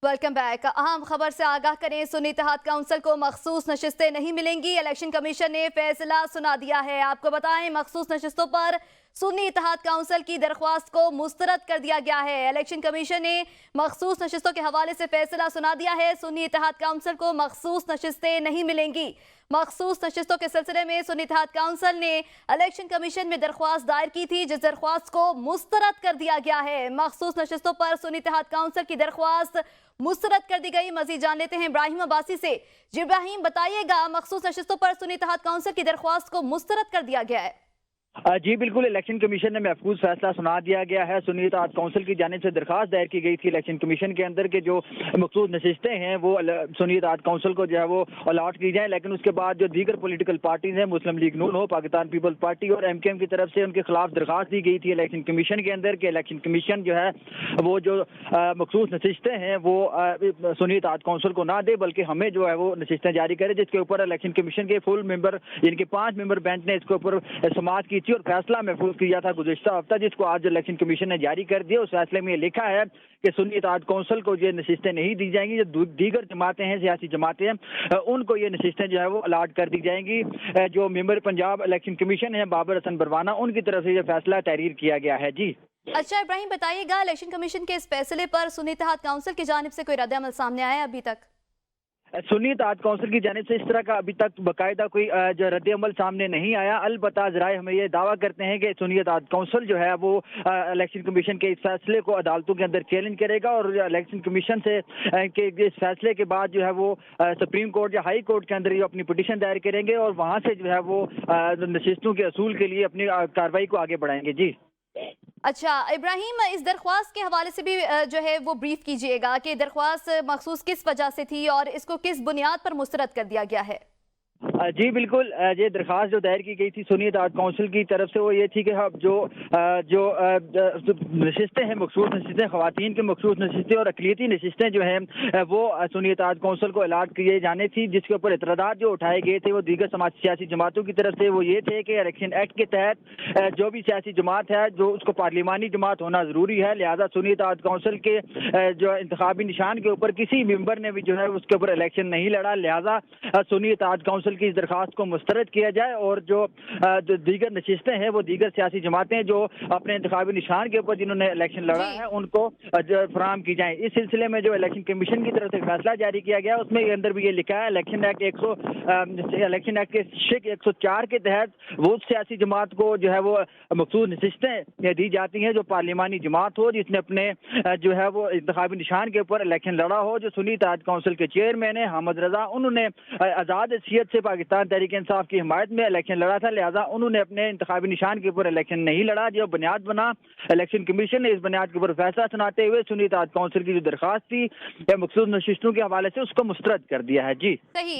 Welcome back. अहम खबर से आगाह करें, सुन्नी इत्तेहाद काउंसिल को मखसूस नशिस्तें नहीं मिलेंगी। इलेक्शन कमीशन ने फैसला सुना दिया है। आपको बताएं, मखसूस नशिस्तों पर सुन्नी इत्तेहाद काउंसिल की दरख्वास्त को मुस्तरद कर दिया गया है। इलेक्शन कमीशन ने मखसूस नशिस्तों के हवाले से फैसला सुना दिया है। सुन्नी इत्तेहाद काउंसिल को मखसूस नशिस्तें नहीं मिलेंगी। मखसूस नशिस्तों के सिलसिले में सुन्नी इत्तेहाद काउंसिल ने इलेक्शन कमीशन में दरख्वास्त दायर की थी, जिस दरख्वास्त को मुस्तरद कर दिया गया है। मखसूस नशिस्तों पर सुन्नी इत्तेहाद काउंसिल की दरख्वास्त मुस्तरद कर दी गई। मजीद जान लेते हैं इब्राहिम अब्बासी से। जी इब्राहिम, बताइएगा, मखसूस नशिस्तों पर सुन्नी इत्तेहाद काउंसिल की दरख्वास्त को मुस्तरद कर दिया गया है। जी बिल्कुल, इलेक्शन कमीशन ने महफूज फैसला सुना दिया गया है। सुन्नी इत्तेहाद काउंसिल की जानिब से दरखास्त दायर की गई थी इलेक्शन कमीशन के अंदर के जो मखसूस नशिस्तें हैं वो सुन्नी इत्तेहाद काउंसिल को जो है वो अलाट की जाए, लेकिन उसके बाद जो दीगर पॉलिटिकल पार्टीज हैं, मुस्लिम लीग नून हो, पाकिस्तान पीपल्स पार्टी और MKM की तरफ से उनके खिलाफ दरखास्त दी गई थी इलेक्शन कमीशन के अंदर के इलेक्शन कमीशन जो है वो जो मखसूस नशिस्तें हैं वो सुन्नी इत्तेहाद काउंसिल को ना दे, बल्कि हमें जो है वो नशिस्तें जारी करे, जिसके ऊपर इलेक्शन कमीशन के फुल मेंबर यानी कि 5 मेंबर बेंच ने इसके ऊपर समाअत की थी और फैसला महफूज किया था गुज़िश्ता हफ्ता, जिसको आज इलेक्शन कमीशन ने जारी कर दिया। उस फैसले में ये लिखा है कि सुन्नी इत्तेहाद काउंसिल को ये नशिस्तें नहीं दी जाएंगी। जो दीगर जमातें हैं, सियासी जमातें हैं, उनको ये नशिस्तें जो है वो अलाट कर दी जाएंगी। जो मेंबर पंजाब इलेक्शन कमीशन है बाबर हसन बरवाना, उनकी तरफ से ये फैसला तहरीर किया गया है। जी अच्छा इब्राहिम, बताइएगा, इलेक्शन कमीशन के इस फैसले पर सुन्नी इत्तेहाद काउंसिल की जानिब से कोई रद्द-ए-अमल सामने आया है अभी तक? सुन्नी इत्तेहाद काउंसिल की जानिब से इस तरह का अभी तक बाकायदा कोई जो रद्द अमल सामने नहीं आया। अलबत्ता ज़राए हमें ये दावा करते हैं कि सुन्नी इत्तेहाद काउंसिल जो है वो इलेक्शन कमीशन के इस फैसले को अदालतों के अंदर चैलेंज करेगा और इलेक्शन कमीशन से के इस फैसले के बाद जो है वो सुप्रीम कोर्ट या हाई कोर्ट के अंदर ये अपनी पिटीशन दायर करेंगे और वहाँ से जो है वो नशिस्तों के असूल के लिए अपनी कार्रवाई को आगे बढ़ाएंगे। जी अच्छा इब्राहिम, इस दरख्वास्त के हवाले से भी जो है वो ब्रीफ कीजिएगा कि दरख्वास्त मखसूस किस वजह से थी और इसको किस बुनियाद पर मुस्तरद कर दिया गया है। जी बिल्कुल, ये दरख्वास्त जो दायर की गई थी सुन्नी इत्तेहाद काउंसिल की तरफ से वो ये थी कि जो नशिस्तें हैं, मखसूस नशिस्तें, ख़वातीन की मखसूस नशिस्तें और अक़लियती नशिस्तें जो हैं वो सुन्नी इत्तेहाद काउंसिल को अलाट किए जाने थी, जिसके ऊपर इतराज़ात जो उठाए गए थे वो दीगर सियासी जमातों की तरफ से वो ये थे कि इलेक्शन एक्ट के तहत जो भी सियासी जमात है जो उसको पार्लिमानी जमात होना ज़रूरी है, लिहाजा सुन्नी इत्तेहाद काउंसिल के जो इंतखाबी निशान के ऊपर किसी मेंबर ने भी जो है उसके ऊपर इलेक्शन नहीं लड़ा। लिहाजा सुन्नी इत्तेहाद काउंसिल की इस दरखास्त को मुस्तरद किया जाए और जो दीगर नशिस्तें हैं वो दीगर सियासी जमातें जो अपने इंतखाबी निशान के ऊपर जिन्होंने इलेक्शन लड़ा है उनको फराहम की जाए। इस सिलसिले में जो इलेक्शन कमीशन की तरफ से फैसला जारी किया गया उसमें अंदर भी ये लिखा है, इलेक्शन एक्ट के शिक 104 के तहत वो सियासी जमात को जो है वो मखसूस नशिस्तें दी जाती हैं जो पार्लिमानी जमात हो, जिसने अपने जो है वो इंतखाबी निशान के ऊपर इलेक्शन लड़ा हो। जो सुन्नी इत्तेहाद काउंसिल के चेयरमैन है हामिद रजा, उन्होंने आज़ाद हैसियत से पाकिस्तान तहरीक इंसाफ की हिमायत में इलेक्शन लड़ा था, लिहाजा उन्होंने अपने इंतखाबी निशान के ऊपर इलेक्शन नहीं लड़ा। जो बुनियाद बना, इलेक्शन कमीशन ने इस बुनियाद के ऊपर फैसला सुनाते हुए सुन्नी इत्तेहाद काउंसिल की जो दरखास्त थी या मखसूस नशिस्तों के हवाले से उसको मुस्तरद कर दिया है। जी सही।